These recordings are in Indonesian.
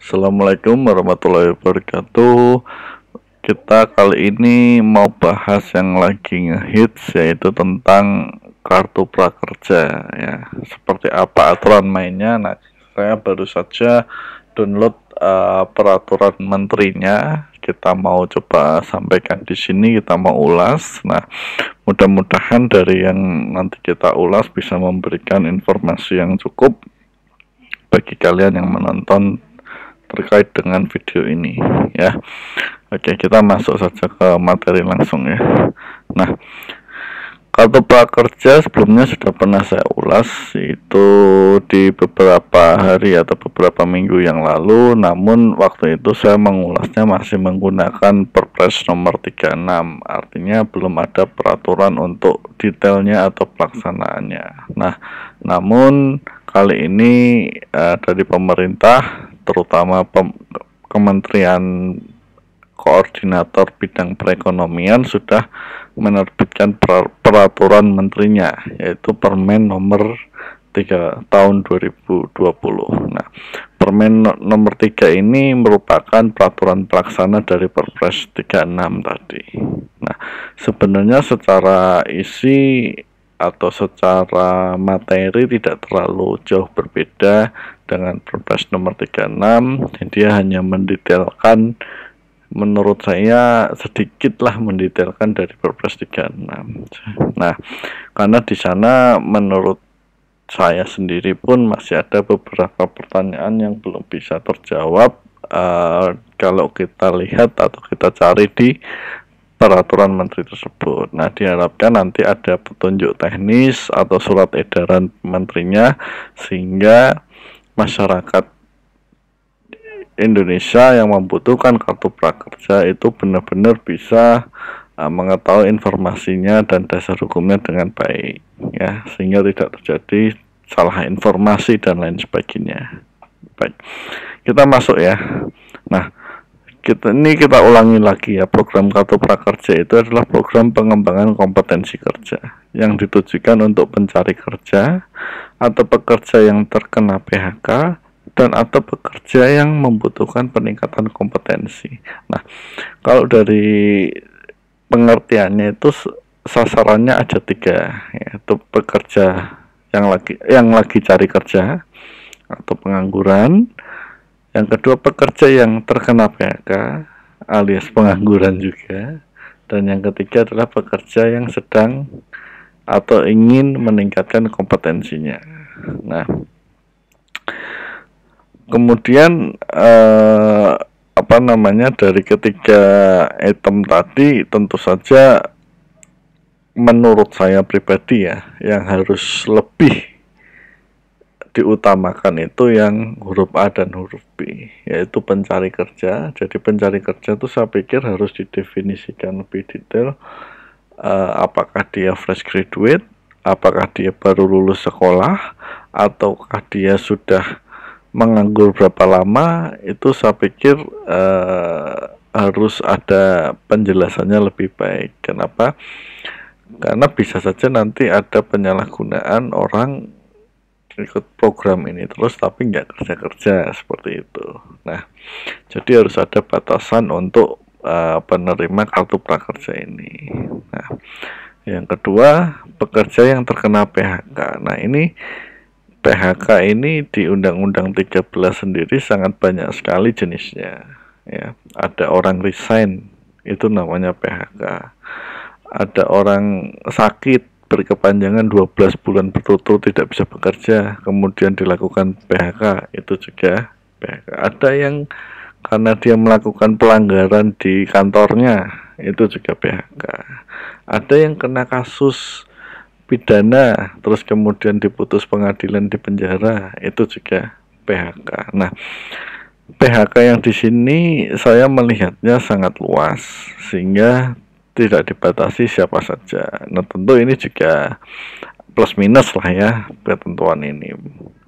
Assalamualaikum warahmatullahi wabarakatuh. Kita kali ini mau bahas yang lagi ngehits, yaitu tentang kartu prakerja ya. Seperti apa aturan mainnya? Nah, saya baru saja download peraturan menterinya. Kita mau coba sampaikan di sini, kita mau ulas. Nah, mudah-mudahan dari yang nanti kita ulas bisa memberikan informasi yang cukup bagi kalian yang menonton terkait dengan video ini ya. Oke, kita masuk saja ke materi langsung ya. Nah, kartu prakerja sebelumnya sudah pernah saya ulas, itu di beberapa hari atau beberapa minggu yang lalu. Namun waktu itu saya mengulasnya masih menggunakan Perpres nomor 36. Artinya belum ada peraturan untuk detailnya atau pelaksanaannya. Nah, namun kali ini dari pemerintah, terutama Kementerian Koordinator Bidang Perekonomian, sudah menerbitkan peraturan menterinya, yaitu Permen nomor 3 tahun 2020. Nah, Permen nomor 3 ini merupakan peraturan pelaksana dari Perpres 36 tadi. Nah, sebenarnya secara isi atau secara materi tidak terlalu jauh berbeda dengan Perpres nomor 36. Dia hanya mendetailkan, menurut saya sedikitlah mendetailkan dari Perpres 36. Nah, karena di sana menurut saya sendiri pun masih ada beberapa pertanyaan yang belum bisa terjawab kalau kita lihat atau kita cari di peraturan menteri tersebut. Nah, diharapkan nanti ada petunjuk teknis atau surat edaran menterinya sehingga masyarakat Indonesia yang membutuhkan kartu prakerja itu benar-benar bisa mengetahui informasinya dan dasar hukumnya dengan baik ya, sehingga tidak terjadi salah informasi dan lain sebagainya. Baik, kita masuk ya. Nah, kita ulangi lagi ya. Program kartu prakerja itu adalah program pengembangan kompetensi kerja yang ditujukan untuk pencari kerja atau pekerja yang terkena PHK dan atau pekerja yang membutuhkan peningkatan kompetensi. Nah, kalau dari pengertiannya itu sasarannya ada 3, yaitu pekerja yang lagi cari kerja atau pengangguran. Yang kedua, pekerja yang terkena PHK alias pengangguran juga. Dan yang ketiga adalah pekerja yang sedang atau ingin meningkatkan kompetensinya. Nah, kemudian dari ketiga item tadi, tentu saja menurut saya pribadi ya, yang harus lebih diutamakan itu yang huruf A dan huruf B, yaitu pencari kerja. Jadi pencari kerja itu saya pikir harus didefinisikan lebih detail, apakah dia fresh graduate, apakah dia baru lulus sekolah, ataukah dia sudah menganggur berapa lama. Itu saya pikir harus ada penjelasannya lebih baik. Kenapa? Karena bisa saja nanti ada penyalahgunaan, orang ikut program ini terus tapi nggak kerja-kerja seperti itu. Nah, jadi harus ada batasan untuk penerima kartu prakerja ini. Nah, yang kedua, pekerja yang terkena PHK. Nah, ini PHK ini di Undang-Undang 13 sendiri sangat banyak sekali jenisnya ya. Ada orang resign, itu namanya PHK. Ada orang sakit berkepanjangan 12 bulan berturut-turut tidak bisa bekerja, kemudian dilakukan PHK, itu juga PHK. Ada yang karena dia melakukan pelanggaran di kantornya, itu juga PHK. Ada yang kena kasus pidana terus kemudian diputus pengadilan di penjara, itu juga PHK. Nah, PHK yang di sini saya melihatnya sangat luas sehingga tidak dibatasi siapa saja. Nah, tentu ini juga plus minus lah ya ketentuan ini.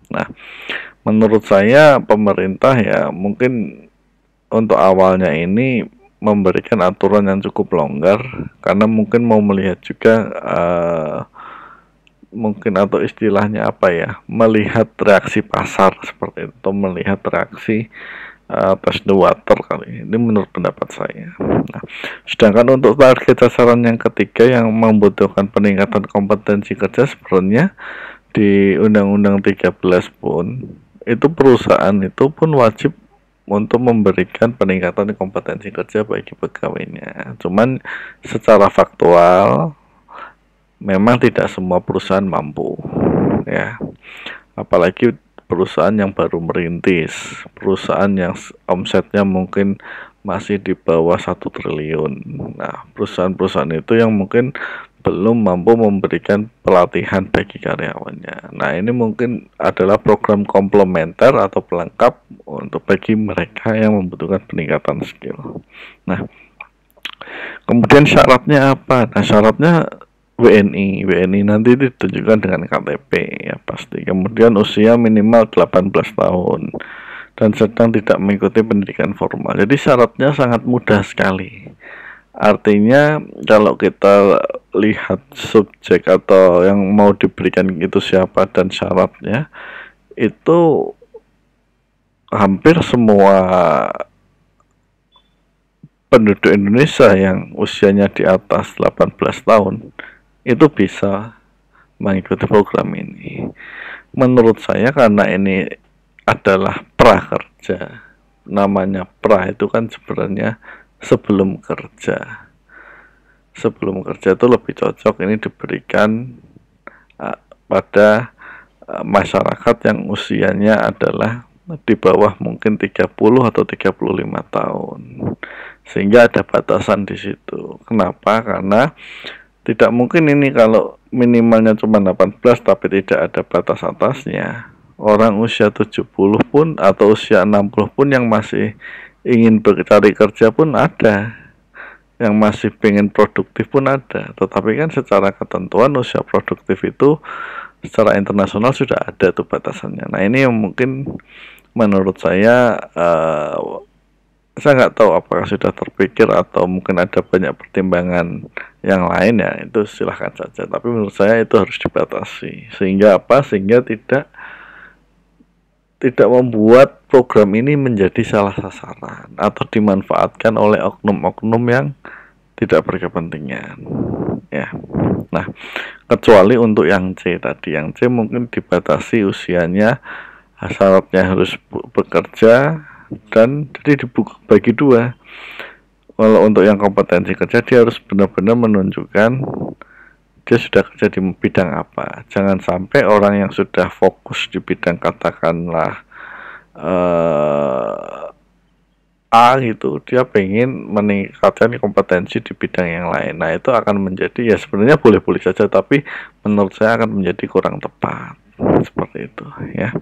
Nah, menurut saya pemerintah ya mungkin untuk awalnya ini memberikan aturan yang cukup longgar karena mungkin mau melihat juga mungkin, atau istilahnya apa ya, melihat reaksi pasar seperti itu, melihat reaksi test the water kali ini menurut pendapat saya. Nah, sedangkan untuk target sasaran yang ketiga yang membutuhkan peningkatan kompetensi kerja, sebenarnya di Undang-Undang 13 pun itu perusahaan itu pun wajib untuk memberikan peningkatan kompetensi kerja bagi pegawainya. Cuman secara faktual memang tidak semua perusahaan mampu, ya. Apalagi perusahaan yang baru merintis, perusahaan yang omsetnya mungkin masih di bawah 1 triliun. Nah, perusahaan-perusahaan itu yang mungkin belum mampu memberikan pelatihan bagi karyawannya. Nah, ini mungkin adalah program komplementer atau pelengkap untuk bagi mereka yang membutuhkan peningkatan skill. Nah, kemudian syaratnya apa? Nah, syaratnya WNI nanti ditunjukkan dengan KTP ya pasti. Kemudian usia minimal 18 tahun dan sedang tidak mengikuti pendidikan formal. Jadi syaratnya sangat mudah sekali. Artinya kalau kita lihat subjek atau yang mau diberikan itu siapa dan syaratnya, itu hampir semua penduduk Indonesia yang usianya di atas 18 tahun itu bisa mengikuti program ini. Menurut saya karena ini adalah prakerja, namanya pra itu kan sebenarnya sebelum kerja. Sebelum kerja itu lebih cocok ini diberikan pada masyarakat yang usianya adalah di bawah mungkin 30 atau 35 tahun. Sehingga ada batasan di situ. Kenapa? Karena tidak mungkin ini kalau minimalnya cuma 18 tapi tidak ada batas atasnya. Orang usia 70 pun atau usia 60 pun yang masih ingin mencari kerja pun ada. Yang masih pengen produktif pun ada. Tetapi kan secara ketentuan usia produktif itu secara internasional sudah ada tuh batasannya. Nah, ini yang mungkin menurut saya nggak tahu apakah sudah terpikir atau mungkin ada banyak pertimbangan yang lain, ya itu silahkan saja. Tapi menurut saya itu harus dibatasi. Sehingga apa? Sehingga tidak membuat program ini menjadi salah sasaran atau dimanfaatkan oleh oknum-oknum yang tidak berkepentingan. Ya. Nah, kecuali untuk yang C tadi, yang C mungkin dibatasi usianya, syaratnya harus bekerja dan jadi dibagi dua. Kalau untuk yang kompetensi kerja dia harus benar-benar menunjukkan dia sudah kerja di bidang apa. Jangan sampai orang yang sudah fokus di bidang katakanlah A gitu, dia pengen meningkatkan kompetensi di bidang yang lain. Nah, itu akan menjadi ya sebenarnya boleh-boleh saja, tapi menurut saya akan menjadi kurang tepat seperti itu ya.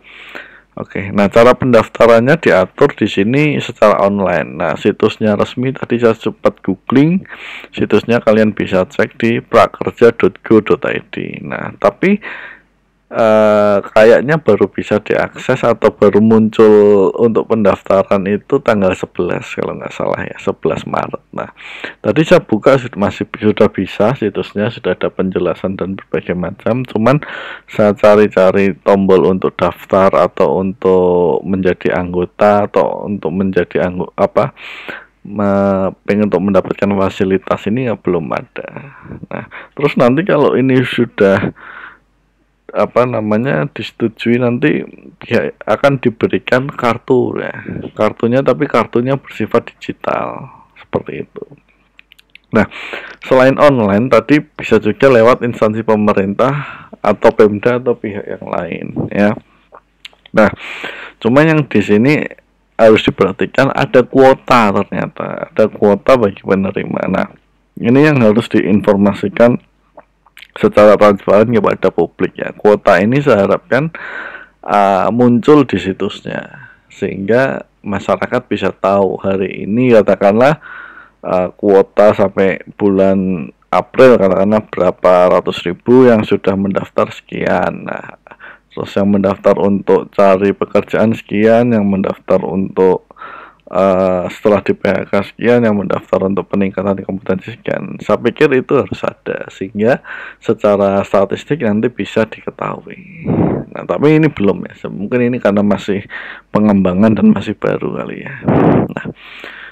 Oke, nah cara pendaftarannya diatur di sini secara online. Nah, situsnya resmi tadi saya sempat googling, situsnya kalian bisa cek di prakerja.go.id. Nah, tapi kayaknya baru bisa diakses atau baru muncul untuk pendaftaran itu tanggal 11 kalau nggak salah ya, 11 Maret. Nah, tadi saya buka masih sudah bisa, situsnya sudah ada penjelasan dan berbagai macam. Cuman saya cari-cari tombol untuk daftar atau untuk menjadi anggota atau untuk menjadi pengen untuk mendapatkan fasilitas ini ya belum ada. Nah, terus nanti kalau ini sudah disetujui, nanti ya akan diberikan kartu ya. Tapi kartunya bersifat digital seperti itu. Nah, selain online tadi bisa juga lewat instansi pemerintah atau Pemda atau pihak yang lain ya. Nah, cuma yang di sini harus diperhatikan ada kuota, ternyata ada kuota bagi penerima. Nah, ini yang harus diinformasikan secara transparan kepada publik ya. Kuota ini saya harapkan muncul di situsnya sehingga masyarakat bisa tahu hari ini katakanlah kuota sampai bulan April katakanlah berapa ratus ribu yang sudah mendaftar sekian. Nah, terus yang mendaftar untuk cari pekerjaan sekian, yang mendaftar untuk setelah di PHK sekian yang mendaftar untuk peningkatan kompetensi sekian. Saya pikir itu harus ada sehingga secara statistik nanti bisa diketahui. Nah, tapi ini belum ya. Mungkin ini karena masih pengembangan dan masih baru kali ya. Nah,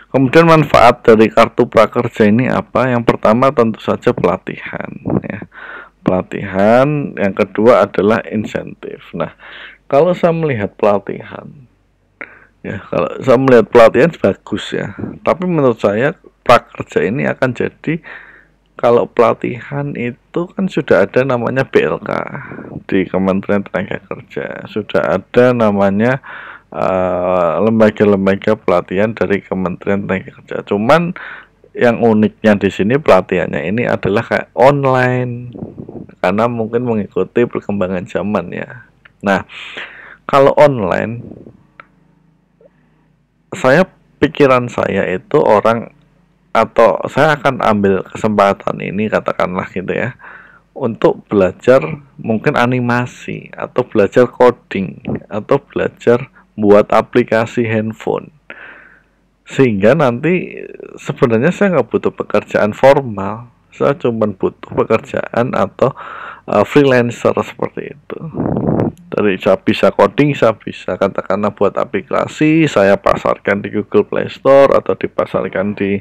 kemudian manfaat dari kartu prakerja ini apa? Yang pertama tentu saja pelatihan ya. Pelatihan, yang kedua adalah insentif. Nah, kalau saya melihat pelatihan, ya, kalau saya melihat pelatihan bagus ya. Tapi menurut saya prakerja ini akan jadi, kalau pelatihan itu kan sudah ada namanya BLK di Kementerian Tenaga Kerja, sudah ada namanya lembaga-lembaga pelatihan dari Kementerian Tenaga Kerja. Cuman yang uniknya di sini pelatihannya ini adalah kayak online, karena mungkin mengikuti perkembangan zaman ya. Nah, kalau online, pikiran saya itu orang, atau saya akan ambil kesempatan ini katakanlah gitu ya, untuk belajar mungkin animasi atau belajar coding atau belajar buat aplikasi handphone, sehingga nanti sebenarnya saya nggak butuh pekerjaan formal, saya cuma butuh pekerjaan atau freelancer seperti itu. Dari saya bisa coding, saya bisa katakanlah buat aplikasi, saya pasarkan di Google Play Store atau dipasarkan di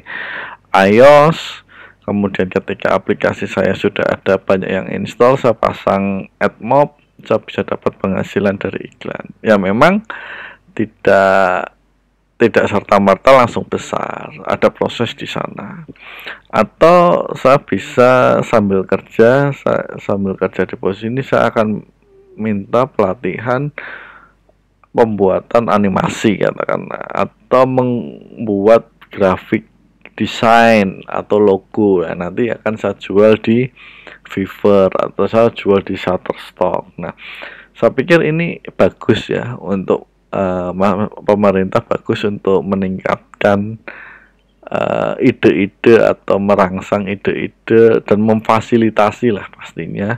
iOS. Kemudian ketika aplikasi saya sudah ada banyak yang install, saya pasang AdMob, saya bisa dapat penghasilan dari iklan. Ya memang tidak serta-merta langsung besar, ada proses di sana. Atau saya bisa sambil kerja di posisi ini, saya akan minta pelatihan pembuatan animasi katakanlah, atau membuat grafik desain atau logo. Nah, nanti akan saya jual di Fiverr atau saya jual di Shutterstock. Nah, saya pikir ini bagus ya untuk pemerintah, bagus untuk meningkatkan ide-ide atau merangsang ide-ide dan memfasilitasi lah pastinya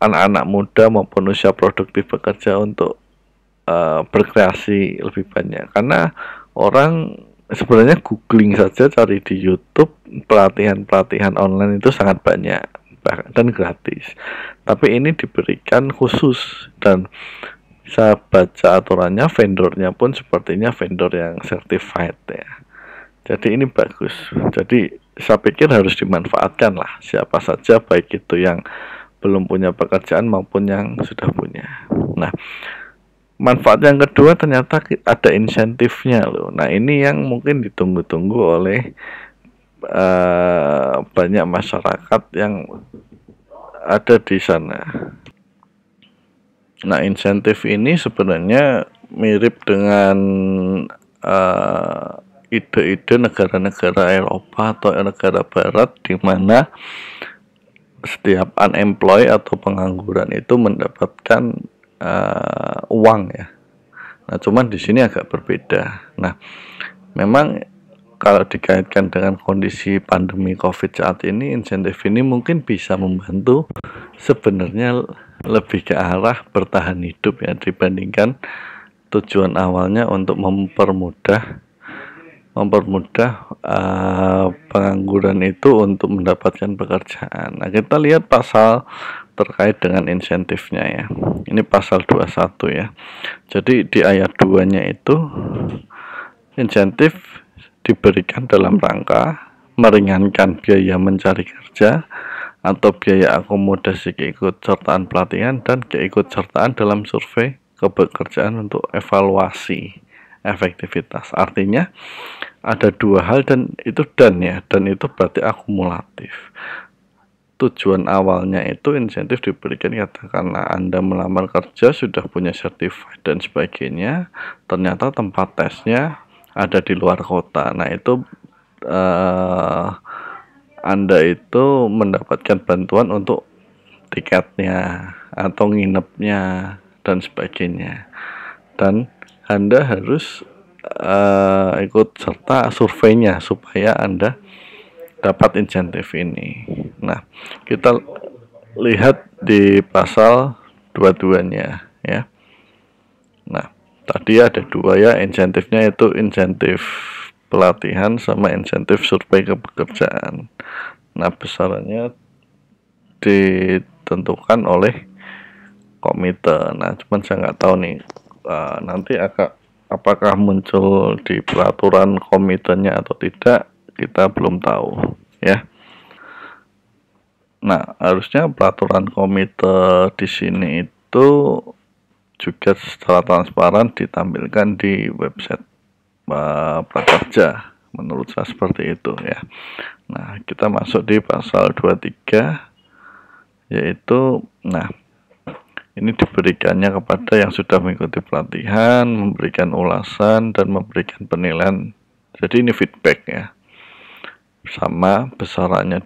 anak-anak muda maupun usia produktif bekerja untuk berkreasi lebih banyak. Karena orang sebenarnya googling saja, cari di YouTube, pelatihan online itu sangat banyak dan gratis. Tapi ini diberikan khusus, dan saya baca aturannya, vendornya pun sepertinya vendor yang certified ya. Jadi ini bagus. Jadi saya pikir harus dimanfaatkan lah, siapa saja, baik itu yang belum punya pekerjaan maupun yang sudah punya. Nah, manfaat yang kedua ternyata ada insentifnya loh. Nah, ini yang mungkin ditunggu-tunggu oleh banyak masyarakat yang ada di sana. Nah, insentif ini sebenarnya mirip dengan ide-ide negara-negara Eropa atau negara Barat, di mana setiap unemployed atau pengangguran itu mendapatkan uang ya. Nah, cuman di sini agak berbeda. Nah, memang kalau dikaitkan dengan kondisi pandemi COVID saat ini, insentif ini mungkin bisa membantu sebenarnya lebih ke arah bertahan hidup ya, dibandingkan tujuan awalnya untuk mempermudah pengangguran itu untuk mendapatkan pekerjaan. Nah, kita lihat pasal terkait dengan insentifnya ya. Ini pasal 21 ya. Jadi di ayat 2-nya itu, insentif diberikan dalam rangka meringankan biaya mencari kerja atau biaya akomodasi keikutsertaan pelatihan dan keikutsertaan dalam survei kepekerjaan untuk evaluasi efektivitas. Artinya ada dua hal, dan itu berarti akumulatif. Tujuan awalnya itu insentif diberikan, katakanlah Anda melamar kerja sudah punya sertifikat dan sebagainya, ternyata tempat tesnya ada di luar kota. Nah, itu Anda itu mendapatkan bantuan untuk tiketnya atau nginepnya dan sebagainya, dan Anda harus ikut serta surveinya supaya Anda dapat insentif ini. Nah, kita lihat di pasal 22-nya ya. Nah, Tadi ada dua ya, insentifnya itu insentif pelatihan sama insentif survei kepekerjaan. Nah, besarannya ditentukan oleh komite. Nah, cuman saya nggak tahu nih nanti apakah muncul di peraturan komitenya atau tidak, kita belum tahu ya. Nah, harusnya peraturan komite di sini itu juga secara transparan ditampilkan di website prakerja, menurut saya seperti itu ya. Nah, kita masuk di pasal 23, yaitu ini diberikannya kepada yang sudah mengikuti pelatihan, memberikan ulasan dan memberikan penilaian. Jadi ini feedback ya, sama besarannya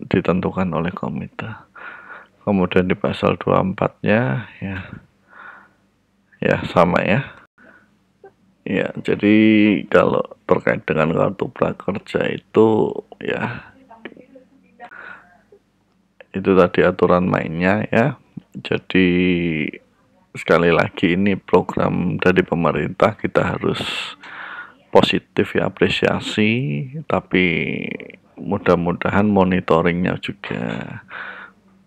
ditentukan oleh komite. Kemudian di pasal 24-nya ya sama ya. Ya, jadi kalau terkait dengan kartu prakerja itu ya, itu tadi aturan mainnya ya. Jadi sekali lagi ini program dari pemerintah, kita harus positif ya, apresiasi, tapi mudah-mudahan monitoringnya juga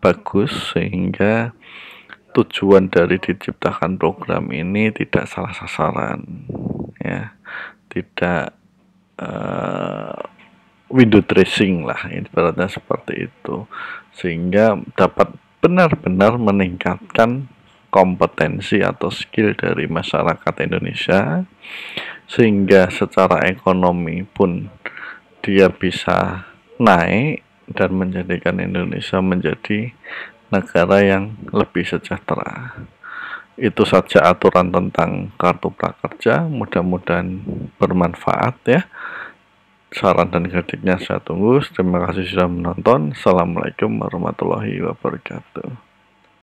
bagus sehingga tujuan dari diciptakan program ini tidak salah sasaran ya, tidak window dressing lah, ibaratnya seperti itu, sehingga dapat benar-benar meningkatkan kompetensi atau skill dari masyarakat Indonesia, sehingga secara ekonomi pun dia bisa naik dan menjadikan Indonesia menjadi negara yang lebih sejahtera. Itu saja aturan tentang kartu prakerja, mudah-mudahan bermanfaat ya. Saran dan kritiknya saya tunggu. Terima kasih sudah menonton. Assalamualaikum warahmatullahi wabarakatuh.